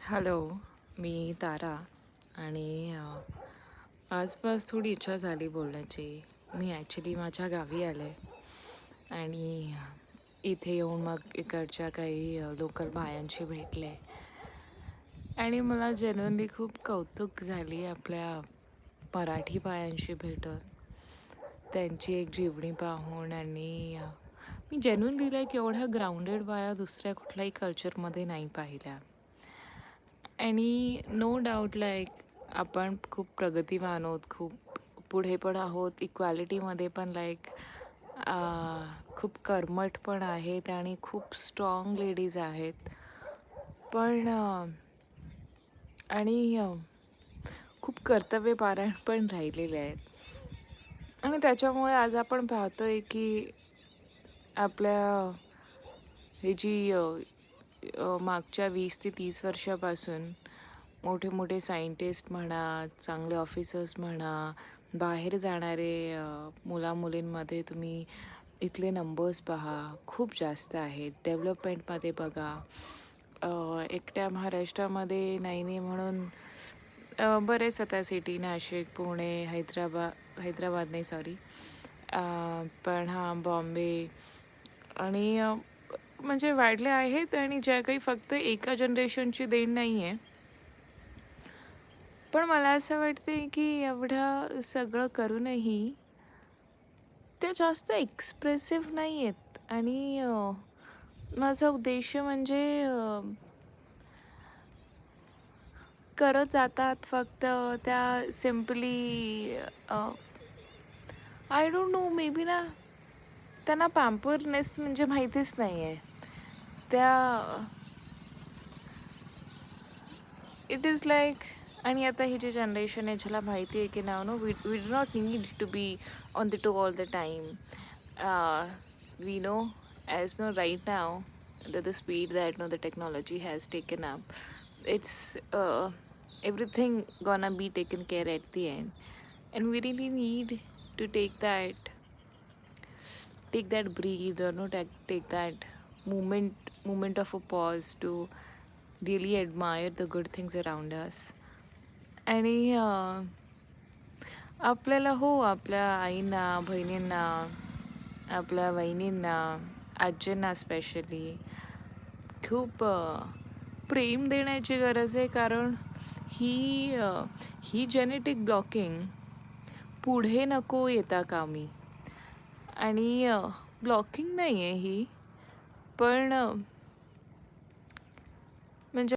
Hello, मी तारा आणि आजपास थोडी इच्छा झाली बोलण्याची. मी ॲक्च्युली माझ्या गावी आले आणि इथे येऊन मग इकडच्या काही लोकल बायांशी भेटले आणि मला जेन्युइनली खूप कौतुक झाली आपल्या मराठी बायांशी भेटून. त्यांची एक जीवनी पाहून आणि मी जेन्युइनली लाईक एवढ्या ग्राउंडेड बाया दुसऱ्या कुठल्याही कल्चरमध्ये नाही पाहिल्या. आणि नो डाऊट लाईक आपण खूप प्रगतिवान आहोत, खूप पुढे पण आहोत इक्वॅलिटीमध्ये पण लाईक खूप कर्मठ पण आहेत आणि खूप स्ट्रॉंग लेडीज आहेत. पण आणि खूप कर्तव्यपरायण पण राहिलेले आहेत आणि त्याच्यामुळे आज आपण पाहतोय की आपल्या ही जी मागच्या 20 ते 30 वर्षापासून मोठे मोठे सायंटिस्ट म्हणा, चांगले ऑफिसर्स म्हणा, बाहेर जाणारे मुला-मुलींमध्ये तुम्ही इथले नंबर्स पहा, खूप जास्त आहेत. डेव्हलपमेंटमध्ये बघा, एकट्या महाराष्ट्रामध्ये नाही नाही म्हणून बरेच आता सिटी नाशिक, पुणे, हैदराबाद नाही सॉरी, पण हां बॉम्बे आणि म्हणजे वाढले आहेत आणि ज्या काही फक्त एका जनरेशनची देण नाही आहे. पण मला असं वाटते की एवढं सगळं करूनही त्या जास्त एक्सप्रेसिव्ह नाही आहेत आणि माझा उद्देश म्हणजे करत जातात फक्त त्या simply I don't know may be ना त्यांना पॅम्परनेस म्हणजे माहितीच नाही आहे त्या इट इज लाईक. आणि आता ही जी जनरेशन आहे ज्याला माहिती आहे की now no we we do not need to be on the to all the time. We know as no right now the speed that no the technology has taken up it's everything gonna be taken care at the end, and we really need to take that breathe or no take that moment of a pause to really admire the good things around us. आणि आपल्याला हो आपल्या आईंना, बहिणींना, आपल्या वहिनींना, आजींना specially खूप प्रेम देण्याची गरज आहे. कारण ही जेनेटिक ब्लॉकिंग पुढे नको येता कामी. आणि ब्लॉकिंग नाही आहे ही, पण म्हणजे